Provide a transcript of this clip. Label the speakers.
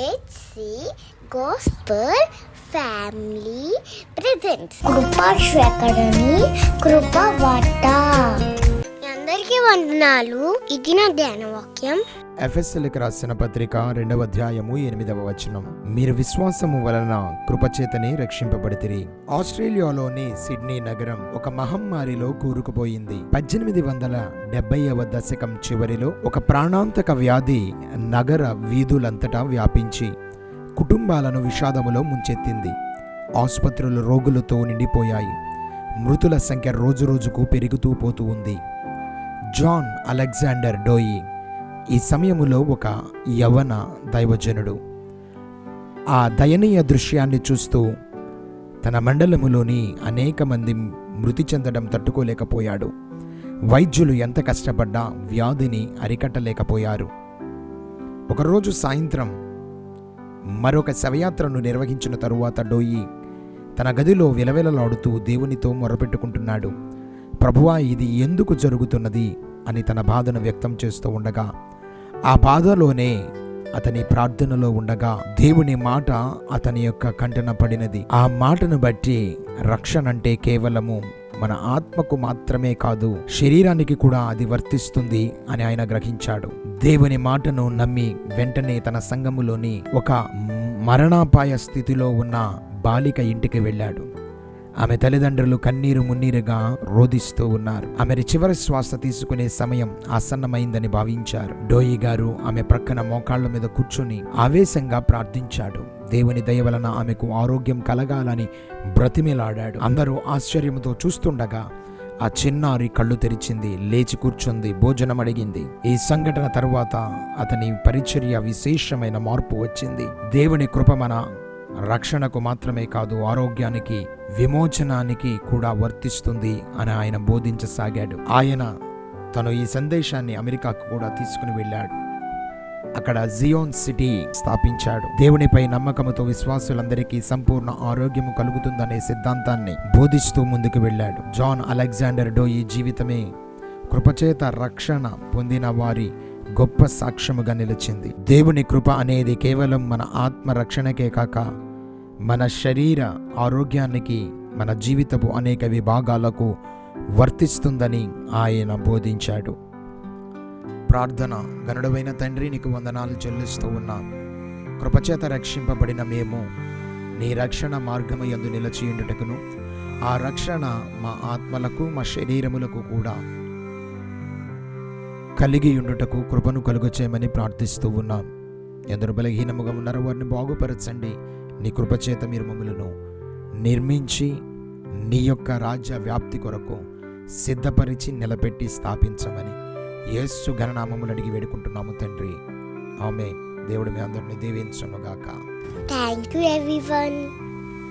Speaker 1: Let's see Gospel Family Presents Krupasri academy Krupavartha. అందరికీ వందనాలు. ఇది నా ధ్యాన వాక్యం.
Speaker 2: ఎఫెసీయులకు రాసిన పత్రిక 2వ అధ్యాయము 8వ వచనం. మీరు విశ్వాసము వలన కృపచేతనే రక్షింపబడితిరి. ఆస్ట్రేలియాలోని సిడ్నీ నగరం ఒక మహమ్మారిలో కూరుకుపోయింది. 1870వ దశకం చివరిలో ఒక ప్రాణాంతక వ్యాధి నగర వీధులంతటా వ్యాపించి కుటుంబాలను విషాదములో ముంచెత్తింది. ఆసుపత్రులు రోగులతో నిండిపోయాయి. మృతుల సంఖ్య రోజురోజుకు పెరుగుతూ పోతూ ఉంది. జాన్ అలెగ్జాండర్ డోయి ఈ సమయములో ఒక యవన దైవజనుడు. ఆ దయనీయ దృశ్యాన్ని చూస్తూ తన మండలములోని అనేక మంది మృతి చెందడం తట్టుకోలేకపోయాడు. వైద్యులు ఎంత కష్టపడ్డా వ్యాధిని అరికట్టలేకపోయారు. ఒకరోజు సాయంత్రం మరొక శవయాత్రను నిర్వహించిన తరువాత డోయి తన గదిలో విలవిలలాడుతూ దేవునితో మొరపెట్టుకుంటున్నాడు. ప్రభువా, ఇది ఎందుకు జరుగుతున్నది అని తన బాధను వ్యక్తం చేస్తూ ఉండగా, ఆ బాధలోనే అతని ప్రార్థనలో ఉండగా దేవుని మాట అతని యొక్క కంటన పడినది. ఆ మాటను బట్టి రక్షణ అంటే కేవలము మన ఆత్మకు మాత్రమే కాదు, శరీరానికి కూడా అది వర్తిస్తుంది అని ఆయన గ్రహించాడు. దేవుని మాటను నమ్మి వెంటనే తన సంఘములోని ఒక మరణాపాయ స్థితిలో ఉన్న బాలిక ఇంటికి వెళ్ళాడు. ఆమె తల్లిదండ్రులు కన్నీరు మున్నీరుగా రోధిస్తూ ఉన్నారు. ఆమె చివరి శ్వాస తీసుకునే సమయం ఆసన్నమైందని భావించారు. డోయి గారు ఆమె ప్రక్కన మోకాళ్ల మీద కూర్చుని ఆవేశంగా ప్రార్థించాడు. దేవుని దయ వలన ఆమెకు ఆరోగ్యం కలగాలని బ్రతిమిలాడాడు. అందరూ ఆశ్చర్యంతో చూస్తుండగా ఆ చిన్నారి కళ్ళు తెరిచింది, లేచి కూర్చుంది, భోజనం అడిగింది. ఈ సంఘటన తరువాత అతని పరిచర్య విశేషమైన మార్పు వచ్చింది. దేవుని కృప మన రక్షణకు మాత్రమే కాదు, ఆరోగ్యానికి, విమోచనానికి కూడా వర్తిస్తుంది అని ఆయన బోధించసాగాడు. ఆయన తను ఈ సందేశాన్ని అమెరికాకు కూడా తీసుకుని వెళ్ళాడు. అక్కడ జియోన్ సిటీ స్థాపించాడు. దేవునిపై నమ్మకముతో విశ్వాసులందరికీ సంపూర్ణ ఆరోగ్యము కలుగుతుందనే సిద్ధాంతాన్ని బోధిస్తూ ముందుకు వెళ్ళాడు. జాన్ అలెగ్జాండర్ డోయి జీవితమే కృపచేత రక్షణ పొందిన వారి గొప్ప సాక్ష్యముగా నిలిచింది. దేవుని కృప అనేది కేవలం మన ఆత్మ రక్షణకే కాక మన శరీర ఆరోగ్యానికి, మన జీవితపు అనేక విభాగాలకు వర్తిస్తుందని ఆయన బోధించాడు. ప్రార్థన. గనుడవైన తండ్రి, నీకు వందనాలు చెల్లిస్తూ ఉన్నాం. కృపచేత రక్షింపబడిన మేము నీ రక్షణ మార్గము యందు నిలిచియుండుటకును, ఆ రక్షణ మా ఆత్మలకు, మా శరీరములకు కూడా కలిగి ఉండుటకు కృపను కలుగచేయమని ప్రార్థిస్తూ ఉన్నాం. ఎందరు బలహీనముగా ఉన్నారో వారిని బాగుపరచండి. నీ కృపచేత మీరు మమ్మలను నిర్మించి నీ యొక్క రాజ్య వ్యాప్తి కొరకు సిద్ధపరిచి నిలబెట్టి స్థాపించమని యేసు ఘననామములు అడిగి వేడుకుంటున్నాము తండ్రి. ఆమేన్. దేవుడు మీ అందరిని దీవించును గాక.
Speaker 1: Thank you everyone.